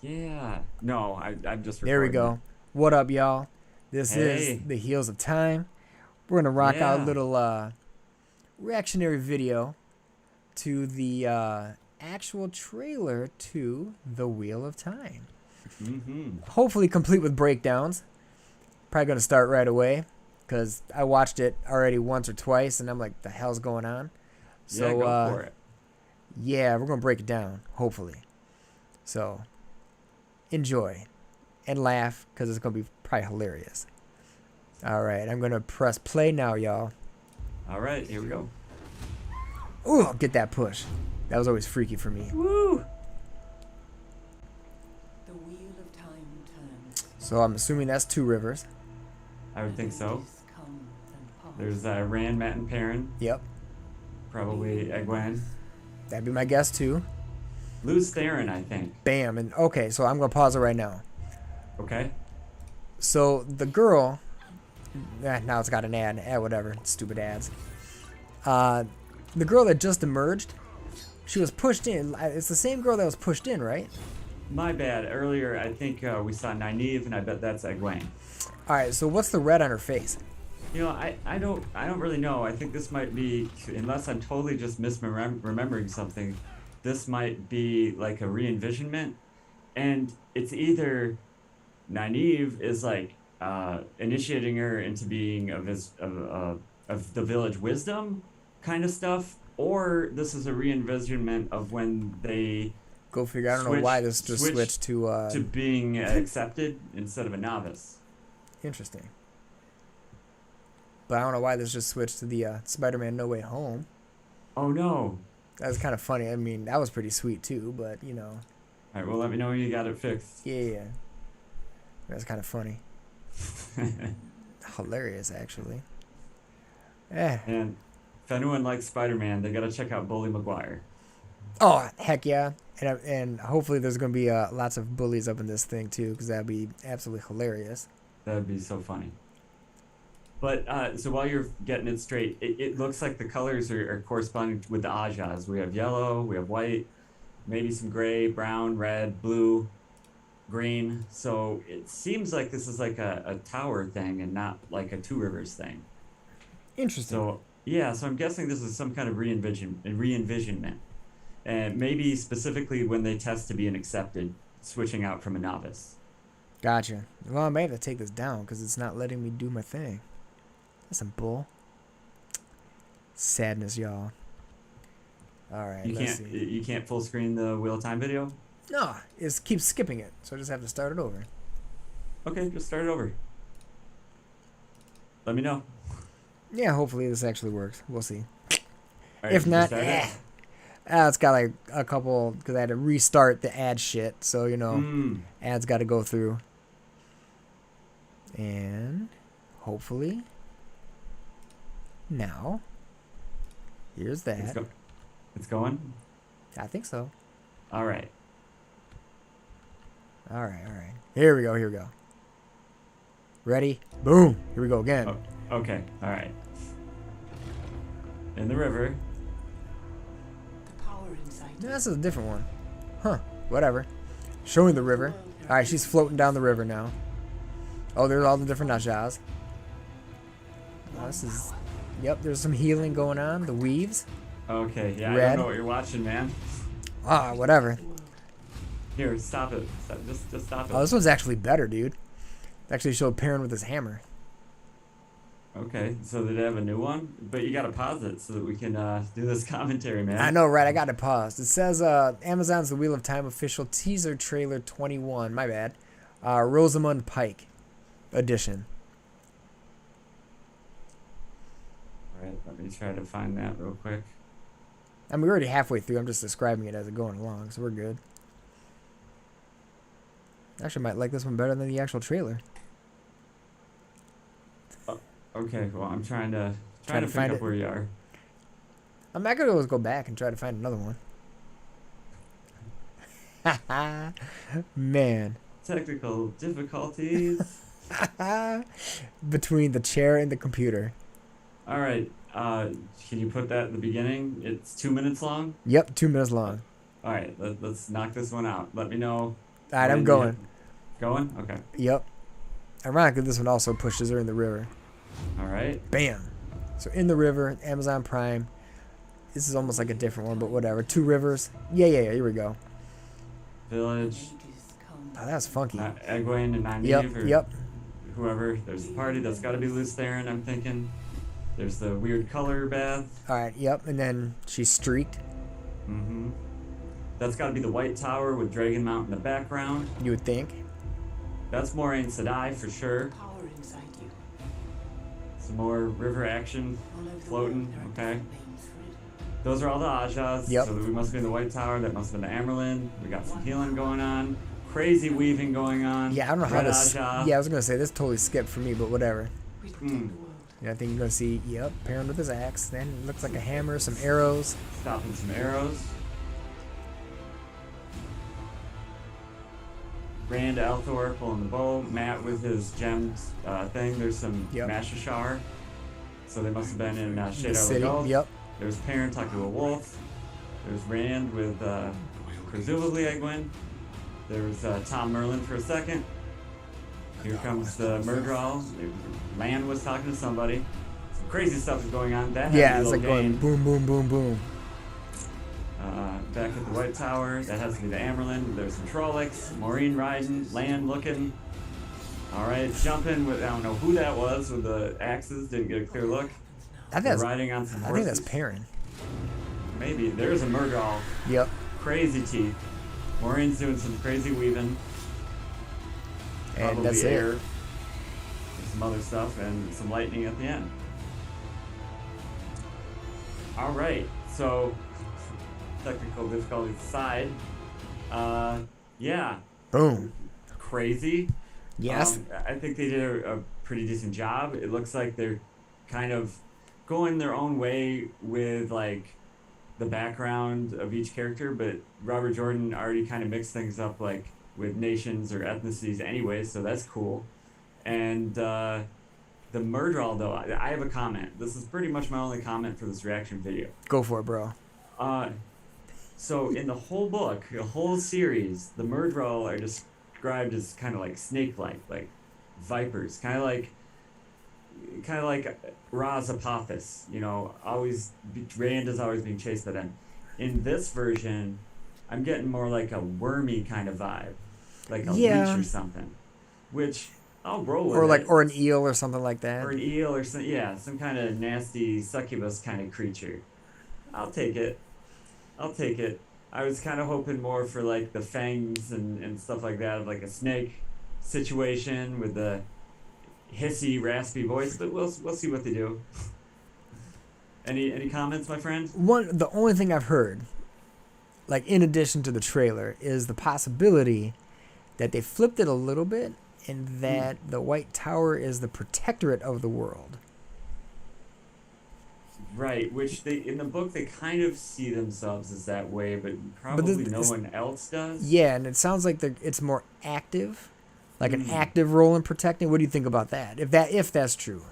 Yeah. No, I'm just There we recording it. go. What up, y'all? This is Hey. the Heels of Time. We're gonna rock out a Yeah. little reactionary video to the actual trailer to The Wheel of Time. Mm-hmm. Hopefully, complete with breakdowns. Probably gonna start right away because I watched it already once or twice, and I'm like, the hell's going on? Yeah, So go for it. yeah, we're gonna break it down. Hopefully, so enjoy and laugh because it's gonna be probably hilarious. All right, I'm gonna press play now, y'all. All right, here we go. Ooh, get that push. That was always freaky for me. Woo! The wheel of time turns. So I'm assuming that's two rivers. I would think so. Ages come and pass. There's Rand, Matt, and Perrin. Yep, Probably Egwene. that'd be my guess too. Luz Theron, I think. Bam, and okay, so I'm gonna pause it right now. Okay. So the girl, now it's got an ad. Whatever, stupid ads. Uh, the girl that just emerged, she was pushed in. It's the same girl that was pushed in, right? My bad. Earlier, I think we saw Nynaeve, and I bet that's Egwene. All right, so what's the red on her face? You know, I don't really know. I think this might be, unless I'm totally just misremembering something, this might be like a re-envisionment, and it's either Nynaeve is like initiating her into being of the village wisdom kind of stuff, or this is a re-envisionment of when they Go figure. I don't know why this just switch switched to to being accepted instead of a novice. interesting. But I don't know why this just switched to the Spider-Man No Way Home. Oh no! That was kind of funny. I mean, that was pretty sweet too, but you know, All right, well, let me know when you got it fixed. yeah, that's kind of funny. Hilarious, actually. Eh. And if anyone likes Spider-Man, they gotta check out Bully Maguire. Oh, heck yeah. And hopefully there's going to be lots of bullies up in this thing too, because that'd be absolutely hilarious. That'd be so funny. But so while you're getting it straight, it looks like the colors are corresponding with the Ajas. We have yellow, we have white, maybe some gray, brown, red, blue, green. So it seems like this is like a tower thing and not like a Two Rivers thing. Interesting. So yeah, so I'm guessing this is some kind of re-envisionment. And maybe specifically when they test to be an accepted, switching out from a novice. Gotcha. Well, I may have to take this down because it's not letting me do my thing. That's some bull. Sadness, y'all. All right, You let's can't see. you can't full screen the Wheel of Time video? No, it keeps skipping it, so I just have to start it over. Okay, just start it over. Let me know. Yeah, hopefully this actually works. We'll see. All right, If did you not, start it? it's got like a couple because I had to restart the ad shit. So you know, Mm. ads got to go through, and hopefully now here's It's that. go it's going? I think so. All right. All right, all right. Here we go. Here we go. Ready? Boom. Here we go again. Oh, okay. All right. In the river. The power inside. No, this is a different one. Huh. Whatever. Showing the river. All right, she's floating down the river now. Oh, there's all the different Najas. Oh, this is. Yep, there's some healing going on. The weaves. Okay. Yeah, I Red. don't know what you're watching, man. Ah, whatever. Here, stop it. Just stop it. Oh, this one's actually better, dude. It actually showed Perrin with his hammer. Okay, so they have a new one, but you gotta pause it so that we can do this commentary, man. I know, right? I got it paused. It says Amazon's The Wheel of Time official teaser trailer 21. My bad. Rosamund Pike edition. All right, let me try to find that real quick. I mean, we're already halfway through. I'm just describing it as it's going along, so we're good. Actually, might like this one better than the actual trailer. Okay, well, I'm trying to pick find up it. where you are. I'm not gonna always go back and try to find another one. Man. Technical difficulties. Between the chair and the computer. All right, can you put that at the beginning? It's 2 minutes long. Yep, 2 minutes long. All right, let's knock this one out. Let me know All right, I'm when going. Going? Okay. Yep. Ironically, this one also pushes her in the river. All right. Bam. So in the river, Amazon Prime. This is almost like a different one, but whatever. 2 rivers. Yeah. Here we go. Village. Ages come. Oh, that's funky. Egwene and Nynaeve or Yep. whoever. There's a party. That's got to be Luce Theron, I'm thinking. There's the weird color bath. All right, yep. And then she's streaked. Mm-hmm. That's got to be the White Tower with Dragon Mount in the background. You would think. That's Moraine Sedai for sure. Power inside you. Some more river action All over the floating. world, there are Okay. different names for it. Those are all the Ajas. Yep. So we must be in the White Tower. That must have been the Amerlin. We got some healing going on. Crazy weaving going on. Yeah, I don't know how Red this. Aja. Yeah, I was gonna say this totally skipped for me, but whatever. We protect the world. Yeah, I think you're gonna see. Yep, Perrin with his axe. Then it looks like a hammer, some arrows. Stopping some arrows. Rand Althor pulling the bow. Matt with his gems thing. There's some Yep. Mashashar. So they must have been in The Shadar city. Logoth. Yep. There's Perrin talking to a wolf. There's Rand with presumably Egwene. There's Tom Merlin for a second. Here comes the Murdral. Lan was talking to somebody. Some crazy stuff is going on. That had Yeah, to it's be like going Loghain. boom, boom, boom, boom. Back at the White Tower. That has to be the Amerlin. There's some Trollocs. Maureen riding. Lan looking. Alright, jumping with, I don't know who that was with the axes. Didn't get a clear look. I think They're that's. riding on some I horses. think that's Perrin. Maybe. There's a Murdral. Yep. Crazy teeth. Maureen's doing some crazy weaving. And Probably that's air. it. There's some other stuff and some lightning at the end. Alright, so technical difficulties aside. Yeah, Boom. crazy. Yes. I think they did a pretty decent job. It looks like they're kind of going their own way with like the background of each character, but Robert Jordan already kind of mixed things up like with nations or ethnicities anyway, so that's cool. And the Murdral though, I have a comment. This is pretty much my only comment for this reaction video. Go for it, bro. So in the whole book, the whole series, the Murdral are described as kind of like snake-like, like vipers, kind of like Raz Apophis, you know, Rand is always being chased by them. In this version, I'm getting more like a wormy kind of vibe, like a Yeah. leech or something, which I'll roll with. Or like, it. or an eel or something like that. Or an eel or some, yeah, some kind of nasty succubus kind of creature. I'll take it. I was kind of hoping more for like the fangs and stuff like that, of like a snake situation with the hissy, raspy voice, but we'll see what they do. Any comments, my friend? The only thing I've heard, like in addition to the trailer, is the possibility that they flipped it a little bit and that the White Tower is the protectorate of the world. Right, which they in the book they kind of see themselves as that way, but probably no one else does. Yeah, and it sounds like it's more active, like an Mm. active role in protecting. What do you think about that? If that's true.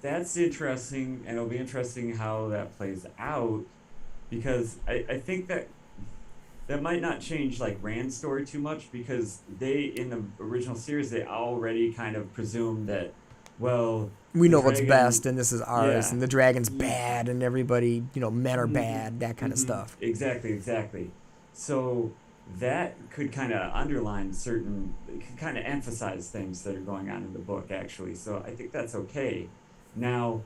That's interesting, and it'll be interesting how that plays out, because I think that might not change like Rand's story too much, because they in the original series they already kind of presumed that, well, We know the what's dragon- best, and this is ours, yeah. and the dragon's bad, and everybody, men are bad, that kind of Mhm. stuff. Exactly. So that could kind of underline it could kind of emphasize things that are going on in the book, actually. So I think that's okay. Now,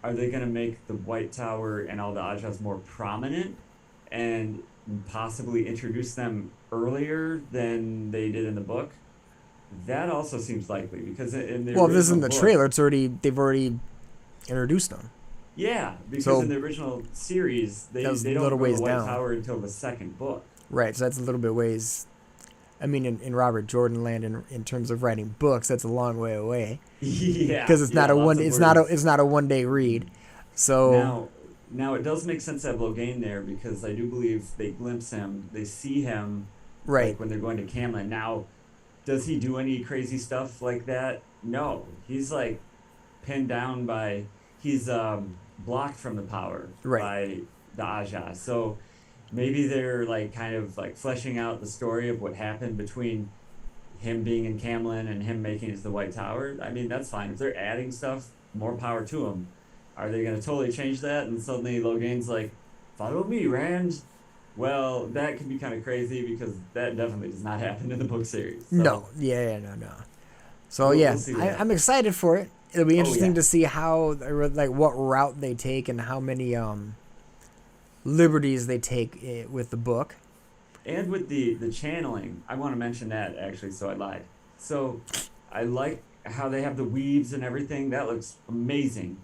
are they going to make the White Tower and all the Ajas more prominent and possibly introduce them earlier than they did in the book? That also seems likely, because in the Well, if this is in original the book- trailer, they've already introduced them. Yeah, because So- in the original series, they That was don't a little go to ways the White down. Tower until the second book. Right, so that's a little bit ways. I mean, in Robert Jordan land, in terms of writing books, that's a long way away. Yeah, Because it's not a lots one. of It's words. not a 1 day read. So Now it does make sense to have Loghain there, because I do believe they glimpse him, they see him, right, like when they're going to Camlan. Now, does he do any crazy stuff like that? No, he's like pinned down he's blocked from the power Right. by the Aja. So maybe they're like kind of like fleshing out the story of what happened between him being in Camlin and him making it to the White Tower. I mean, that's fine. If they're adding stuff, more power to them. Are they going to totally change that? And suddenly Loghain's like, follow me, Rand. Well, that can be kind of crazy because that definitely does not happen in the book series. So, No, yeah, no. So We'll- yeah, we'll see what I'm excited for it. It'll be interesting yeah. to see how, like, what route they take and how many liberties they take with the book. And with the channeling, I want to mention that actually, so I lied. So I like how they have the weaves and everything. That looks amazing.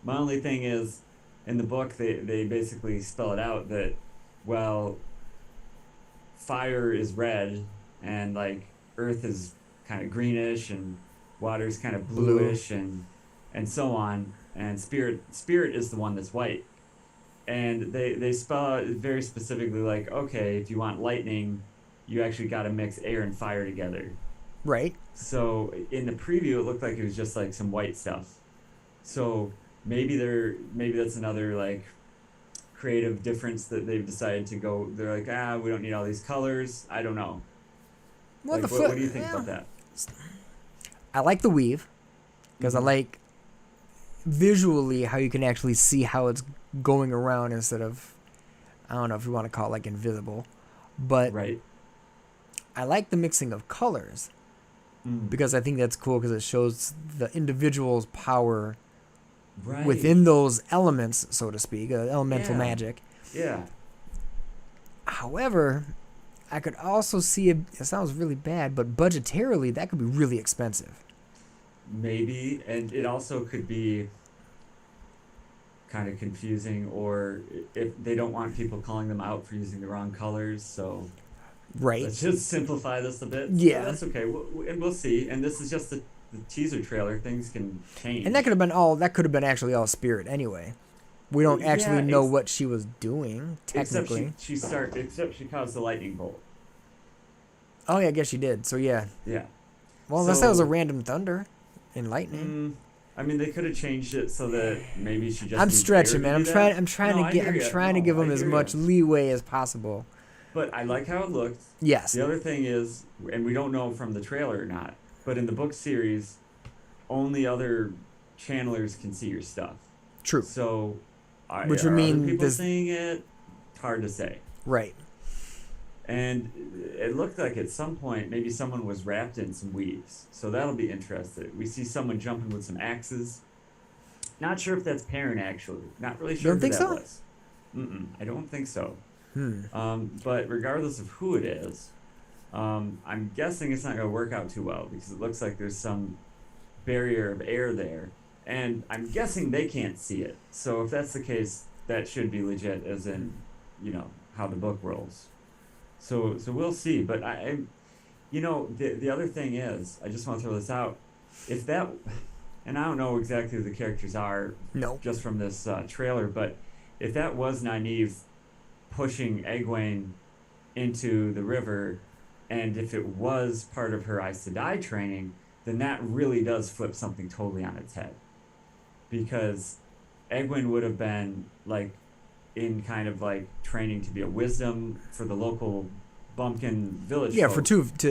My only thing is, in the book, they basically spell it out that, well, fire is red and like earth is kind of greenish and water's kind of Blue. bluish and so on. And spirit is the one that's white. And they spell out very specifically like, okay, if you want lightning, you actually got to mix air and fire together. Right. So in the preview, it looked like it was just like some white stuff. So maybe that's another like creative difference that they've decided to go. They're like, we don't need all these colors. I don't know. Well, Like, what do you think about that? I like the weave because I Mhm. like visually how you can actually see how it's going around instead of, I don't know if you want to call it like invisible, but Right. I like the mixing of colors Mm. because I think that's cool because it shows the individual's power Right. within those elements, so to speak, elemental Yeah. magic. Yeah. However, I could also see it sounds really bad, but budgetarily that could be really expensive. Maybe, and it also could be kind of confusing, or if they don't want people calling them out for using the wrong colors, so Right. let's just simplify this a bit. Yeah. That's okay. And we'll see. And this is just the teaser trailer. Things can change. And that could have been actually all spirit anyway. We don't Yeah, actually know ex- what she was doing technically. Except she caused the lightning bolt. Oh yeah, I guess she did. So yeah. Yeah. Well, unless that was a So- random thunder and lightning. I mean, they could have changed it so that maybe she just. I'm needs stretching, air to man. I'm do trying. that. I'm trying No, to I get. hear I'm ya. trying to No, give I them as hear much ya. leeway as possible. But I like how it looked. Yes. The other thing is, and we don't know from the trailer or not, but in the book series, only other channelers can see your stuff. True. So, Which would are mean other people this- seeing it? Hard to say. Right. And it looked like at some point maybe someone was wrapped in some weaves. So that'll be interesting. We see someone jumping with some axes. Not sure if that's Perrin actually. Not really sure Don't who think that so? was. I don't think so. Hmm. But regardless of who it is, I'm guessing it's not going to work out too well because it looks like there's some barrier of air there. And I'm guessing they can't see it. So if that's the case, that should be legit, as in, how the book rolls. So we'll see. But the other thing is, I just want to throw this out. If that, and I don't know exactly who the characters are No. just from this trailer, but if that was Nynaeve pushing Egwene into the river, and if it was part of her Aes Sedai training, then that really does flip something totally on its head. Because Egwene would have been like in kind of like training to be a wisdom for the local bumpkin village. Yeah, folk.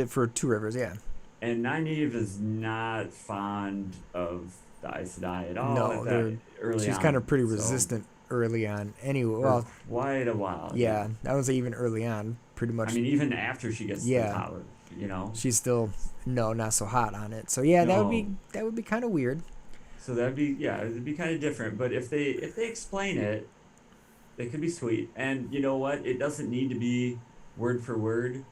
for Two Rivers. Yeah. And Nynaeve is not fond of the Aes Sedai at all. No, at that they're- early She's on, kind of pretty so- resistant early on. Anyway, for well, quite a while. yeah, I would say even early on, pretty much. I mean, even after she gets to Yeah. the power, she's still not so hot on it. So yeah, No. that would be kind of weird. So it'd be kind of different. But if they explain it, it could be sweet. And you know what? It doesn't need to be word for word.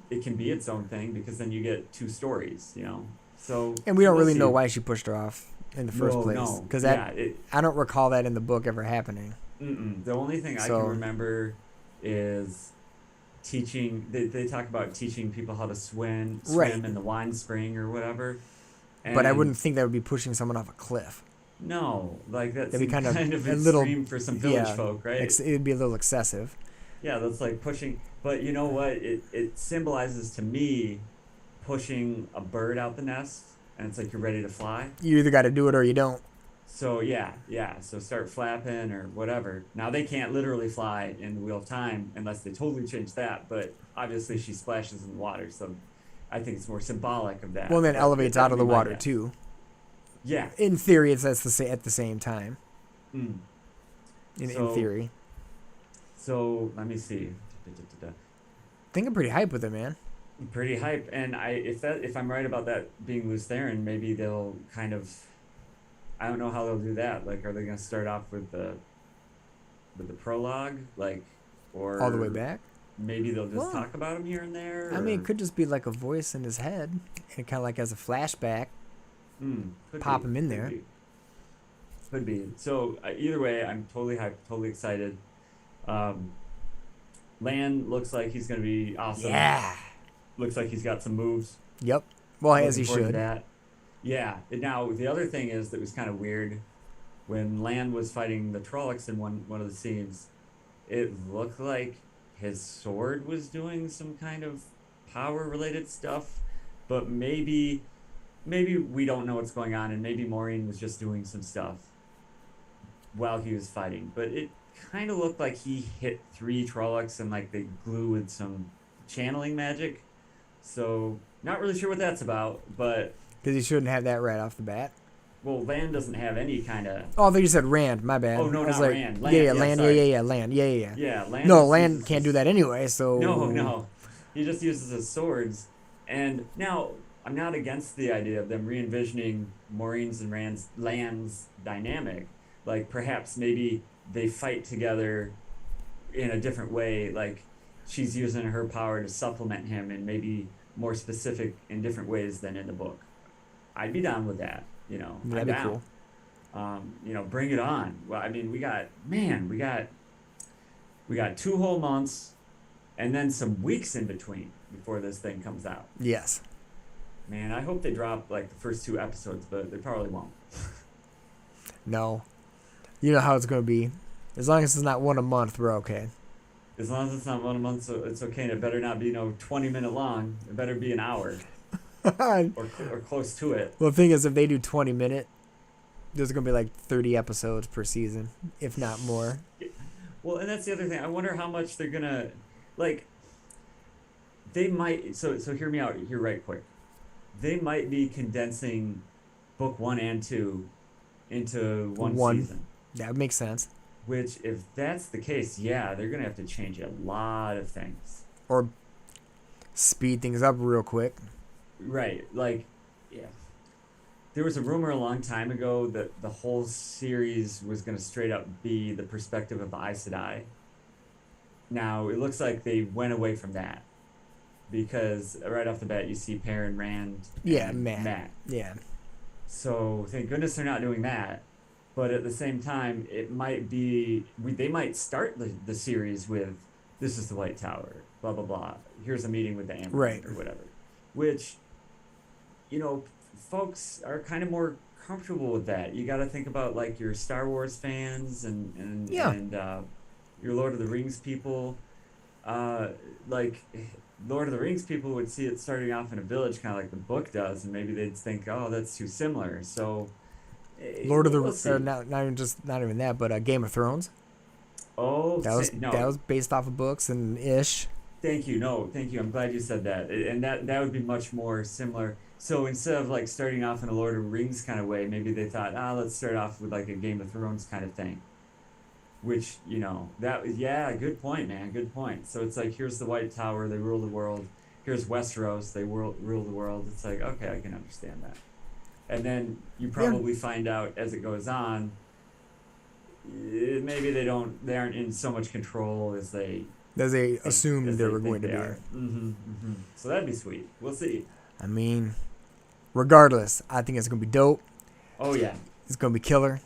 It can be its own thing because then you get two stories. So. And we don't we'll really see. know why she pushed her off in the first place, No, because yeah, I don't recall that in the book ever happening. the only thing I So- can remember is teaching. They talk about teaching people how to swim Right. in the wine spring or whatever. But I And wouldn't think that would be pushing someone off a cliff. No, like that's That'd be kind of a extreme little- for some village yeah, folk, right? It'd be a little excessive. Yeah, that's like pushing. But you know what? It symbolizes to me pushing a bird out the nest, and it's like you're ready to fly. You either got to do it or you don't. So yeah. So start flapping or whatever. Now they can't literally fly in the Wheel of Time unless they totally change that. But obviously she splashes in the water, so I think it's more symbolic of that. Well, then But elevates that out would of be the my water guess. too. Yeah. In theory, it's at the same time. Mm. In So- theory, So let me see. I think I'm pretty hype with it, man. Pretty hype, and if I'm right about that being Lutheran, maybe they'll kind of. I don't know how they'll do that. Like, are they gonna start off with the prologue, like, or All the way back. Maybe they'll just Well, talk about him here and there. I mean, or- it could just be like a voice in his head, and kind of like as a flashback. Could pop be, him in could there. be. Could be. So either way, I'm totally hyped, totally excited. Lan looks like he's gonna be awesome. Yeah. Looks like he's got some moves. Yep. Well, as he Looking forward to should. that. Yeah. And now the other thing is that was kind of weird when Lan was fighting the Trollocs in one of the scenes. It looked like his sword was doing some kind of power related stuff, but maybe we don't know what's going on, and maybe Maureen was just doing some stuff while he was fighting. But it kind of looked like he hit 3 Trollocs and like they glue with some channeling magic. So not really sure what that's about, but Because he shouldn't have that right off the bat. well, Lan doesn't have any kind of Oh, I thought you said Rand. My bad. Oh, no, I was not like, Rand. Yeah, Lan, yeah, yeah, Land. sorry. Yeah, Land. Yeah. yeah. Lan No, just Land uses can't do his- that anyway. So No. He just uses his swords. And now I'm not against the idea of them re-envisioning Maureen's and Lan's dynamic. Like perhaps maybe they fight together in a different way. Like she's using her power to supplement him and maybe more specific in different ways than in the book. I'd be down with that. I'm That'd be down. cool. Bring it on. Well, I mean, we got 2 whole months, and then some weeks in between before this thing comes out. Yes. Man, I hope they drop like the first 2 episodes, but they probably won't. No. You know how it's going to be. As long as it's not one a month, we're okay. As long as it's not 1 a month, so it's okay. And it better not be 20-minute long. It better be an hour Well, or close to it. the thing is, if they do 20-minute, there's going to be like 30 episodes per season, if not more. Well, and that's the other thing. I wonder how much they're gonna like. They might. So hear me out here right quick. They might be condensing book 1 and 2 into one season. That would make sense. Which, if that's the case, yeah, they're gonna have to change a lot of things. Or speed things up real quick. Right. Like, yeah. There was a rumor a long time ago that the whole series was gonna straight up be the perspective of Aes Sedai. Now it looks like they went away from that. Because right off the bat you see Perrin, Rand, Yeah, and Matt. Yeah. So thank goodness they're not doing that. But at the same time, it might be they might start the series with this is the White Tower, blah blah blah. Here's a meeting with the Amber Right. or whatever, which folks are kind of more comfortable with that. You got to think about like your Star Wars fans and Yeah. your Lord of the Rings people. Like Lord of the Rings people would see it starting off in a village, kind of like the book does, and maybe they'd think, oh, that's too similar. So. Lord of the we'll see. or not even that, but Game of Thrones. Oh, That was no. that was based off of books and ish. Thank you. No, thank you. I'm glad you said that. And that would be much more similar. So instead of like starting off in a Lord of the Rings kind of way, maybe they thought, let's start off with like a Game of Thrones kind of thing. Which, good point, man. Good point. So it's like, here's the White Tower, they rule the world. Here's Westeros, they rule the world. It's like, okay, I can understand that. And then you probably find out as it goes on, maybe they aren't in so much control as they assumed as they were think going to they be. are. So that'd be sweet. We'll see. I mean, regardless, I think it's gonna be dope. Oh yeah. It's gonna be killer.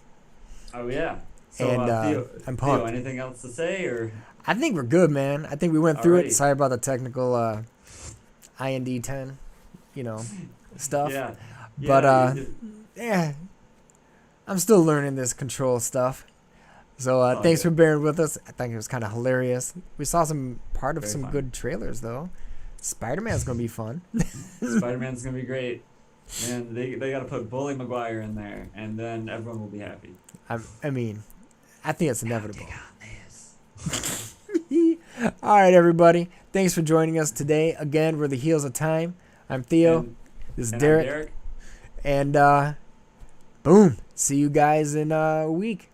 Oh yeah. So And, Theo, I'm pumped. anything else to say or? I think we're good, man. I think we went through Alrighty. it. Sorry about the technical IND 10, stuff. Yeah. But, you- Yeah, I'm still learning this control stuff. So Oh, thanks yeah. for bearing with us. I think it was kind of hilarious. We saw some part of Very some fun. good trailers though. Spider-Man's gonna be fun. Spider-Man's gonna be great. And they got to put Bully Maguire in there, and then everyone will be happy. I mean, I think it's inevitable. Take out this. All right, everybody. Thanks for joining us today. Again, we're the Heels of Time. I'm Theo. And- This is and I'm Derek. Derek. And boom. See you guys in a week.